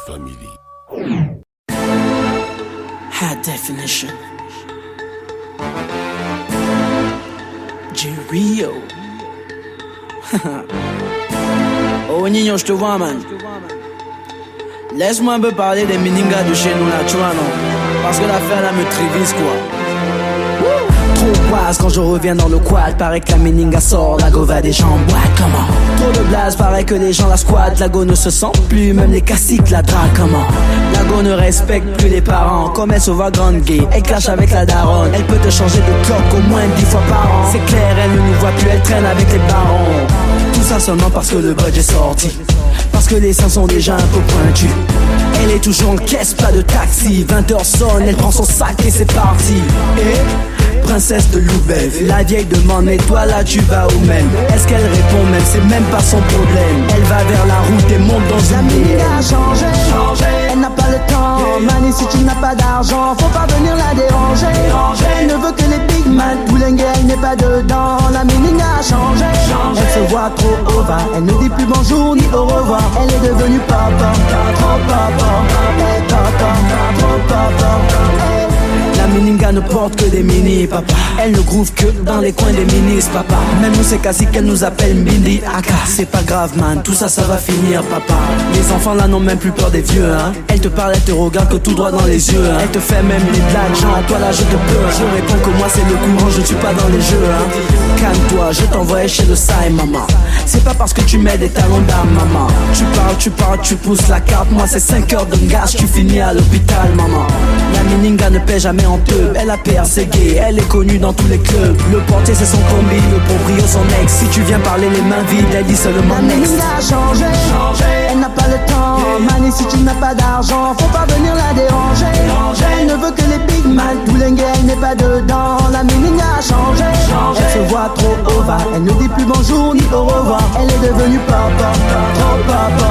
family. High definition. J-Rio. Oh Nino, je te vois, man. Laisse-moi un peu parler des meningas de chez nous là, tu vois, non? Parce que l'affaire là me trévise, quoi. Trop wise quand je reviens dans le quad. Paraît que la meninga sort, la go va des gens en boîte, comment? Trop de blaze, paraît que les gens la squattent. La go ne se sent plus, même les caciques la draguent, comment? La go ne respecte plus les parents. Comme elle se voit grande gay, elle clash avec la daronne. Elle peut te changer de cloque au moins 10 fois par an. C'est clair, elle ne nous voit plus, elle traîne avec les barons. Tout ça seulement parce que le budget est sorti. Parce que les seins sont déjà un peu pointus. Elle est toujours en caisse, pas de taxi. 20h sonne, elle prend son sac et c'est parti. Et princesse de Loubet, la vieille demande mais toi là tu vas où même? Est-ce qu'elle répond même? C'est même pas son problème. Elle va vers la route et monte dans une BM. La a changé, elle n'a pas le temps. Mani si tu n'as pas d'argent, faut pas venir la déranger. Elle ne veut que les big man, Boulengue elle n'est pas dedans. La meninga a changé, elle se voit trop over. Elle ne dit plus bonjour ni au revoir. Elle est devenue papa, trop papa, hey, papa, trop papa, hey. La meninga ne porte que des mini, papa. Elle ne groove que dans les coins des minis, papa. Même nous c'est quasi qu'elle nous appelle Mbindi Aka. C'est pas grave, man, tout ça, ça va finir, papa. Les enfants là n'ont même plus peur des vieux, hein. Elle te parle, elle te regarde que tout droit dans les yeux, hein. Elle te fait même les blagues, genre toi là je te peur. Je réponds que moi c'est le courant, je suis pas dans les jeux, hein. Calme-toi, je t'envoie chez le Sai, maman. C'est pas parce que tu mets des talons d'âme, maman. Tu parles, tu pousses la carte. Moi c'est 5 heures de gaz, tu finis à l'hôpital, maman. La meninga ne paie jamais en teub. Elle a percé gay, elle est connue dans tous les clubs. Le portier c'est son combi, le proprio son ex. Si tu viens parler les mains vides, elle dit seulement next. La meninga a changé, elle n'a pas le temps. Mani si tu n'as pas d'argent, faut pas venir la déranger. Elle ne veut que les big man, Boulengue elle n'est pas dedans. La meninga a changé, elle se voit trop over. Elle ne dit plus bonjour ni au revoir. Elle est devenue papa, trop papa,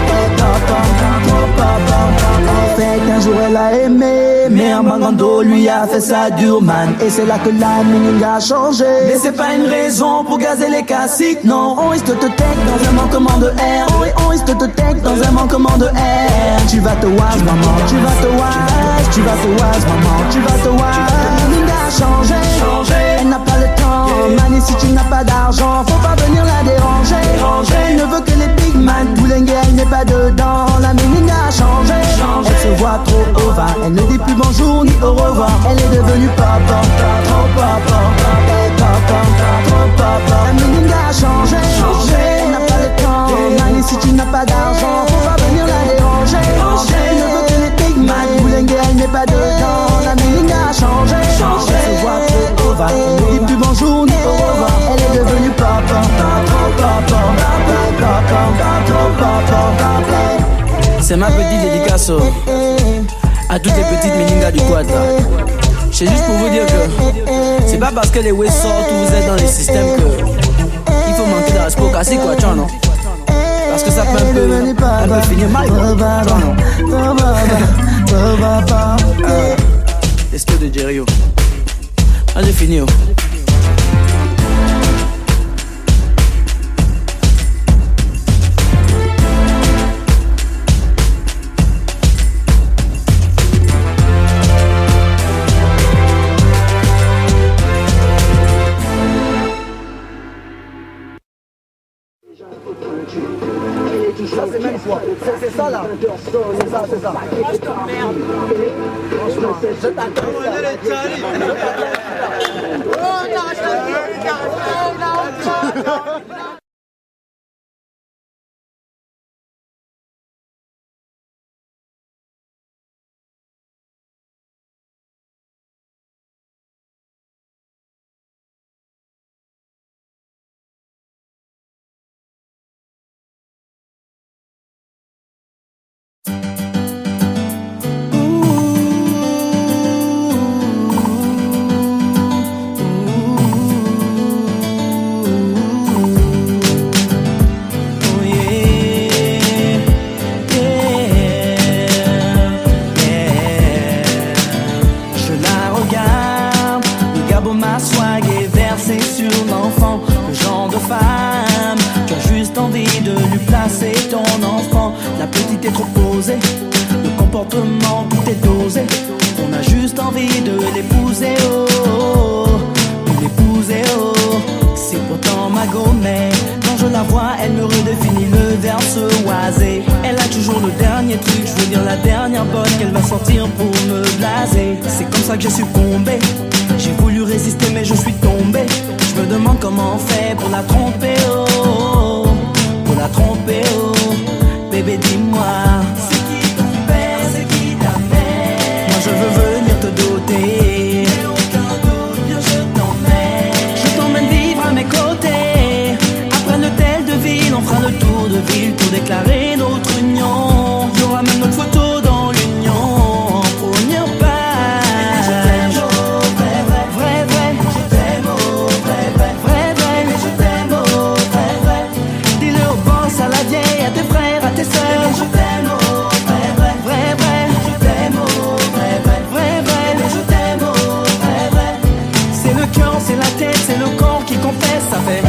hey, papa, trop papa. En fait un jour elle a aimé, mais un Mangando lui a fait ça dur, man. Et c'est là que la meninga a changé. Mais c'est pas une raison pour gazer les caciques, non. On risque de te tech dans un manquement de air. On risque de te tech dans un manquement de air. Tu vas te wash, maman, tu vas te wash. Tu vas te wash, maman, tu vas te wash. La meninga a changé, elle n'a pas le temps. Mani si tu n'as pas d'argent, faut pas venir la déranger. Elle ne veut que les big man, Boulengue elle n'est pas dedans. La meninga a changé, elle se voit trop over. Elle ne dit plus bonjour ni au revoir. Elle est devenue papa, trop papa, hey, papa, trop papa. La meninga a changé, elle n'a pas le temps. Mani si tu n'as pas d'argent, faut pas venir la déranger. Elle ne veut que les big man, Boulengue elle n'est pas dedans. La meninga a changé, elle se voit trop over. Elle ne dit plus bonjour ni au revoir. Elle est devenue papa, trop papa, hey, papa, trop papa. C'est ma petite dédicace à toutes les petites meningas du quad là. C'est juste pour vous dire que c'est pas parce que les ways sortent ou vous êtes dans les systèmes que il faut manquer de respect au cassé, quoi, tu vois, non? Parce que ça peut un peu finir mal, quoi, tu vois, non? L'esprit de J-Rio. Ah, j'ai fini, oh. Ça c'est même quoi, c'est ça là, c'est ça, c'est ça. Moi je t'emmerde. Franchement, je t'attends. posé. Le comportement, tout est dosé. On a juste envie de l'épouser, oh, oh, oh. De l'épouser, oh. C'est pourtant ma gommée. Quand je la vois, elle me redéfinit le verse oisé. Elle a toujours le dernier truc, je veux dire la dernière bonne qu'elle va sortir pour me blaser. C'est comme ça que j'ai succombé. J'ai voulu résister mais je suis tombé. Je me demande comment on fait pour la tromper, oh, oh, oh. Pour la tromper, oh. Bébé dis-moi, c'est qui ton père, c'est qui ta mère? Moi je veux venir te doter. Mais aucun doute, viens je t'emmène. Je t'emmène vivre à mes côtés. Après l'hôtel de ville, on fera le tour de ville pour déclarer notre union. Il y aura même notre photo dans l'union. Première page. Je t'aime au vrai, vrai, vrai, vrai. Je t'aime au vrai, vrai, vrai, vrai. Mais je t'aime au vrai, vrai. Dis-le au boss, à la vieille, à tes frères, à tes sœurs. Je t'aime au vrai, vrai, vrai, vrai. Je t'aime au vrai, vrai, vrai, vrai. Mais je t'aime au vrai, vrai. C'est le cœur, c'est la tête, c'est le corps qui confesse, ça fait.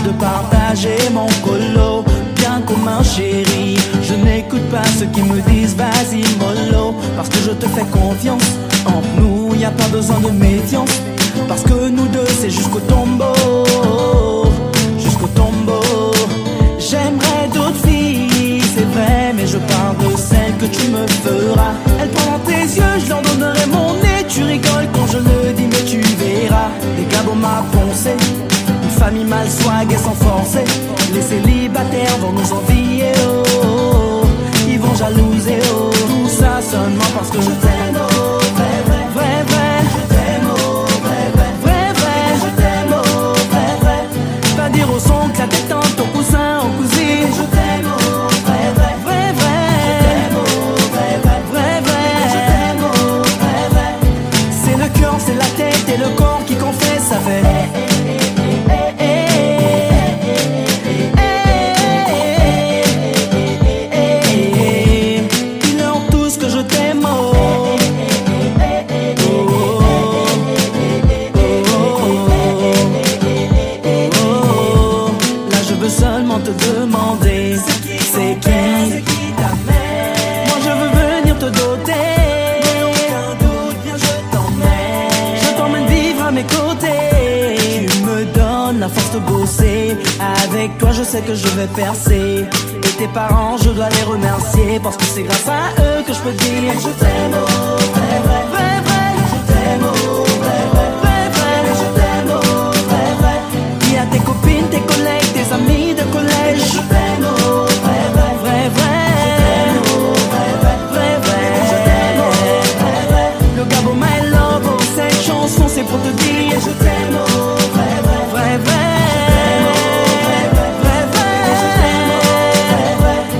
De partager mon colo, bien commun chéri. Je n'écoute pas ceux qui me disent vas-y mollo, parce que je te fais confiance. Entre nous y a pas besoin de méfiance, parce que nous deux c'est jusqu'au tombeau. Jusqu'au tombeau. J'aimerais d'autres filles, c'est vrai, mais je parle de celles que tu me feras. Elles prendront tes yeux, je leur donnerai mon nez. Tu rigoles quand je le dis mais tu verras. Des gabos m'a poncé. Famille mal swag et sans forcer. Les célibataires vont nous envier, oh, oh, oh. Ils vont jalouser, oh. Tout ça seulement parce que je t'aime, oh, vrai, vrai, vrai, vrai. Je t'aime, oh, vrai, vrai, vrai, vrai. Je t'aime, oh, vrai, vrai. Va dire au son que la détente, au cousin, aux cousines. Je t'aime, oh, vrai, vrai, vrai, vrai. Je t'aime, oh, vrai, vrai, vrai, vrai. Je t'aime, oh, vrai, vrai. C'est le cœur, c'est la tête et le corps qui confesse, ça fait. Te demander c'est qui ta mère. Moi je veux venir te doter. Mais aucun doute, viens je t'emmène. Je t'emmène vivre à mes côtés. Tu me donnes la force de bosser. Avec toi je sais que je vais percer. Et tes parents je dois les remercier, parce que c'est grâce à eux que je peux dire je t'aime au vrai, vrai, vrai, vrai. Je t'aime au vrai, vrai, vrai, vrai. Je t'aime au vrai, vrai. Dis à tes copines, tes collègues, tes amis de collège. Je t'aime au vrai, vrai, vrai, vrai. Je t'aime au vrai, vrai, vrai, vrai. Je t'aime au vrai, vrai. Le gabo my love, oh, cette chanson c'est pour te dire je t'aime au vrai, vrai, vrai, vrai.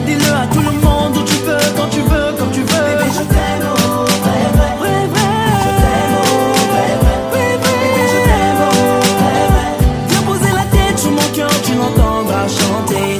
Dis-le à tout le monde, où tu veux, quand tu veux, comme tu veux. Bébé, je t'aime au vrai, vrai, vrai, vrai. Je t'aime au vrai, vrai, vrai, vrai. Bébé, je t'aime au vrai, vrai. Viens poser la tête sur mon cœur, tu l'entendras chanter.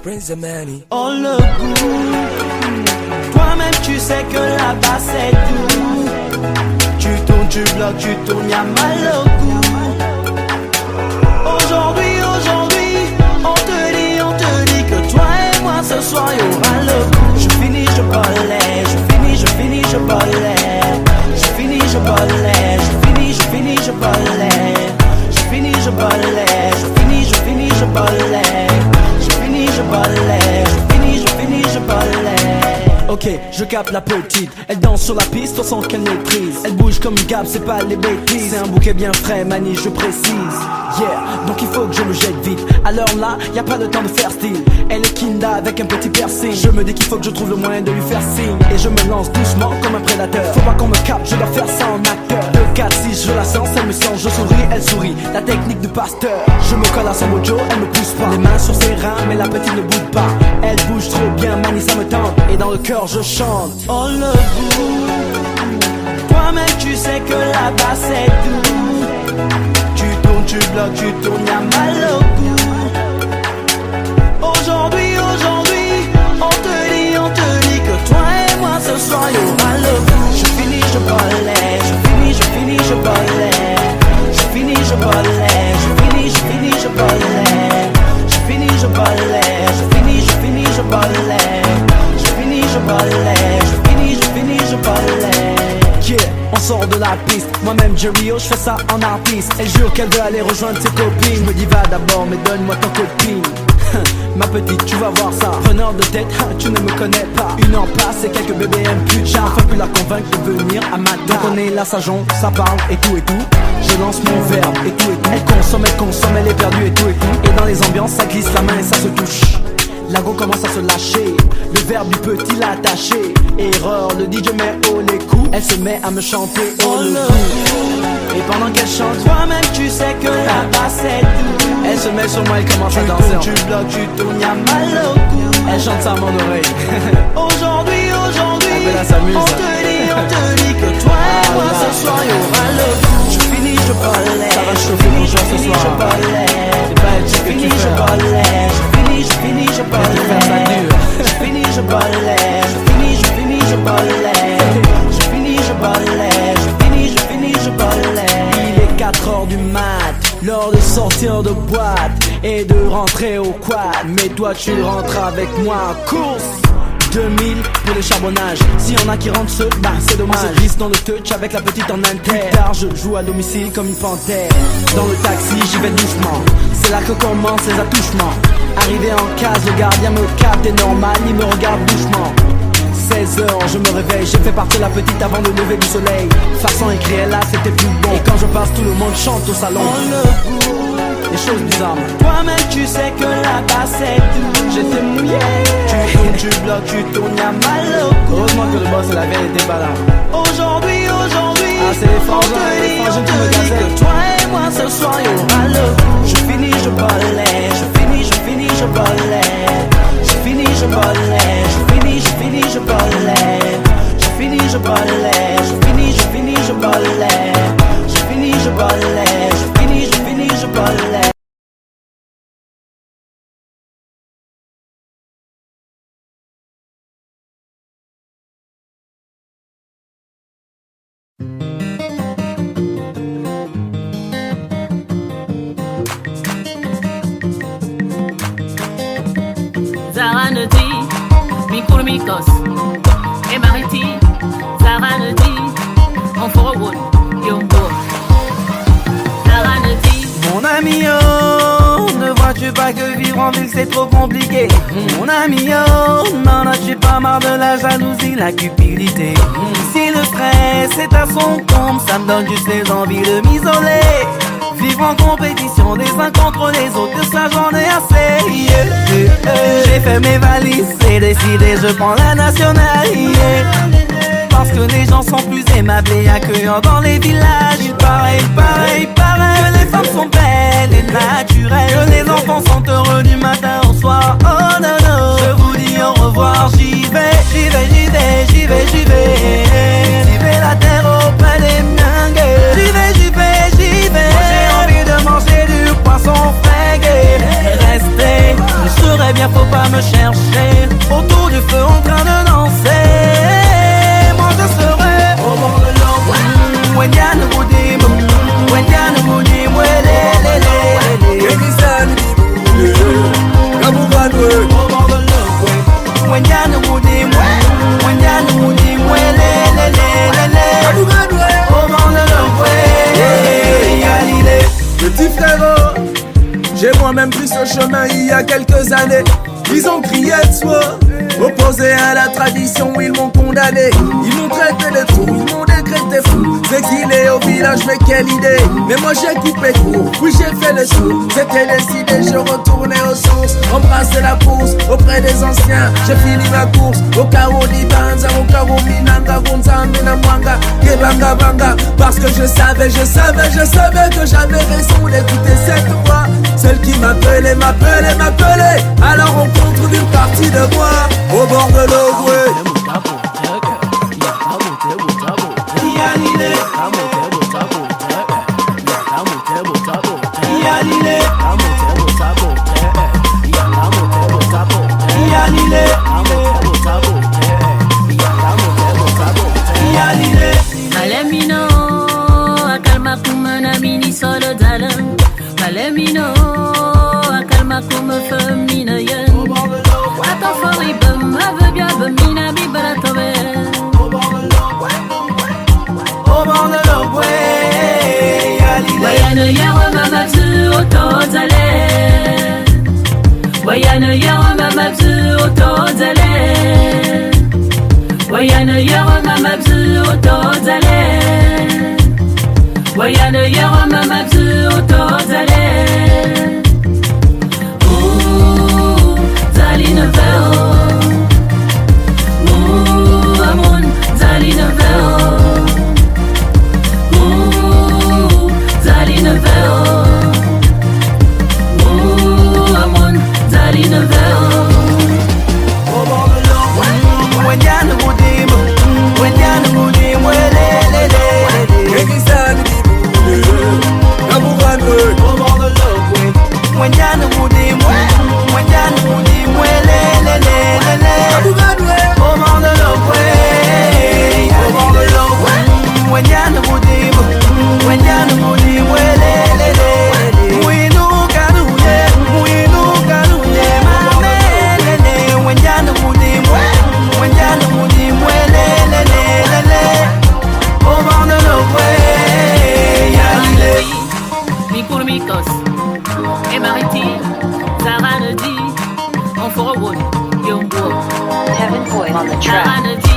brings the money. Oh le goût, toi-même tu sais que là-bas c'est tout. Tu tournes, tu bloques, tu tournes, y'a mal au cou. Aujourd'hui, on te dit que toi et moi ce soir y'aura le coup. Je finis, je balais, je finis, je balais. Je finis, je balais, je finis, je balais. Je finis, je balais, je finis, je balais. Je finis, je balais, je finis, je balais. Ok, je capte la petite, elle danse sur la piste, on sent qu'elle maîtrise. Elle bouge comme une cape, c'est pas les bêtises. C'est un bouquet bien frais, manie, je précise. Yeah, donc il faut que je me jette vite. Alors là, y a pas de temps de faire style. Elle est kinda avec un petit piercing. Je me dis qu'il faut que je trouve le moyen de lui faire signe. Et je me lance doucement comme un prédateur. Faut pas qu'on me capte, je dois faire ça en acteur. 2, 4, 6, je la sens, elle me sent, je souris, elle sourit. La technique du pasteur, je me colle à son mojo, elle me pousse pas. Les mains sur ses reins, mais la petite ne bouge pas. Elle bouge trop bien, manie, ça me tente. Et dans le cœur, je chante. Oh le goût, toi-même tu sais que là-bas c'est tout. Tu tournes, tu bloques, tu tournes, y'a mal au cou. Aujourd'hui, on te dit que toi et moi ce soir y'aura le coup. Je finis, je balais, je finis, je balais. Je finis, je balais, je finis, je balais. Je finis, je balais, je finis, je balais. Je finis, je balais, je finis, je balais. Yeah, on sort de la piste, moi-même Jerry, je fais ça en artiste. Elle jure qu'elle veut aller rejoindre ses copines. Je me dis va d'abord, mais donne-moi ton copine. Ma petite, tu vas voir ça. Preneur de tête, tu ne me connais pas. 1 heure passe et quelques bébés aiment plus. J'ai enfin pu la convaincre de venir à ma table. Donc on est là, ça jongle, ça parle et tout et tout. Je lance mon verbe et tout et tout. Elle consomme, elle est perdue et tout et tout. Et dans les ambiances, ça glisse la main et ça se touche. La go commence à se lâcher, le verbe du petit l'attaché. Erreur, le DJ met haut les coups. Elle se met à me chanter oh le coup. Et pendant qu'elle chante, toi-même tu sais que là-bas c'est tout. Elle se met sur moi, elle commence à danser. Tu bloques, tu tournes, y'a mal au cou. Elle chante ça à mon oreille. Aujourd'hui, on te dit que toi et moi ce soir y'aura le coup. Je finis, je balais. Ça va chauffer mon jour ce soir. Je balais. C'est pas elle qui finis, je balais. Je finis, je balais. Je finis, je balais. Je finis, je balais. Je finis, je balais. Je finis, je balais. Il est 4h du mat, l'heure de sortir de boîte et de rentrer au quad. Mais toi tu rentres avec moi, course 2000 pour le charbonnage. Si y'en a qui rentrent seuls, bah c'est dommage. On se glisse dans le touch avec la petite en inter. Plus tard je joue à domicile comme une panthère. Dans le taxi j'y vais doucement. C'est là que commencent les attouchements. Arrivé en case, le gardien me capte et normal, il me regarde doucement. 16h, je me réveille, j'ai fait partir la petite avant le lever du soleil. Façon écrire là, c'était plus bon. Et quand je passe, tout le monde chante au salon. Oh le goût, les choses bizarres. Toi-même tu sais que là-bas c'est tout. J'étais mouillé. Tu tournes, tu bloques, tu tournes, y'a mal au cou. Heureusement que le boss et la veille était pas là. Aujourd'hui, ah, c'est les frangins qui me gazaient. Que toi et moi ce soir y'aura le coup. Je finis, je balais. Je finis, je balais. Je finis, je balais. Je finis, je balais. Je finis, je balais. Je finis, je balais. Je finis, je balais. Je finis, je balais. Zaraneti, Mikulmikos, et Mariti, Zaraneti, on forward, Yongo. Zaraneti. Mon ami, oh, ne vois-tu pas que vivre en ville c'est trop compliqué? Mon ami, oh, n'en as-tu pas marre de la jalousie, la cupidité? Si le stress est à son comble, ça me donne juste les envies de m'isoler. Vivre en compétition les uns contre les autres, ça j'en ai assez. J'ai fait mes valises et décidé, je prends la nationale. Parce que les gens sont plus aimables et accueillants dans les villages. Il paraît que les femmes sont belles et naturelles, que les enfants sont heureux du matin au soir. Oh non non, je vous dis au revoir, j'y vais. Cultiver la terre auprès des mingues. J'y vais. Moi j'ai envie de manger du poisson fringué. Rester, je serais bien, faut pas me petit frérot. J'ai moi-même pris ce chemin il y a quelques années. Ils ont crié de soi, opposé à la tradition, ils m'ont condamné. Ils m'ont traité de trou, ils m'ont décrété fou. C'est qu'il est au village, mais quelle idée. Mais moi j'ai coupé court, oui j'ai fait le saut. C'était décidé, je retournais aux sources. Embrasser la course auprès des anciens. J'ai fini ma course au carreau d'Ibanza, au carreau Minanga, Gonzamina Mwanga, Gebanga Banga. Parce que je savais que j'avais raison d'écouter cette voix. Celle qui m'appelait. Alors on contre d'une partie de moi au bord de l'Ogwe. Malemino, akalma kumana mini solo dalam. Malemino, akalma kuma femina yen. Ato fori bam, avebia bamina bibara tobe. Au bord de l'Ogwe, Wayano yawa mama tu otozale. Wayano yawa mama tu otozale. Wayano yawa mama tu otozale. Wayano yawa mama tu otozale. Ooh, zali no veo. Ooh, amon, zali no veo. Ooh, zali no veo. Ooh, amon, zali no veo. au bord de l'Ogwe, Wenyana Mudim, Wenyana Mudim, welelele. Ekisani kibule, nabuganwe. Au bord de l'Ogwe, Wenyana Mudim, Wenyana Mudim, welelele. Nabuganwe. Au bord de l'Ogwe, au bord de l'Ogwe, Wenyana Mudim, Wenyana Mudim, welelele. Muinuka nuye, mamelele. Wenyana Mudim, Wenyana Mudim, welelele. Au bord de l'Ogwe, yalile. Mikurmikos et Mariti, Sarah ne dit, on fera one, Yombo. Heaven Boy on the track. Sarah ne dit.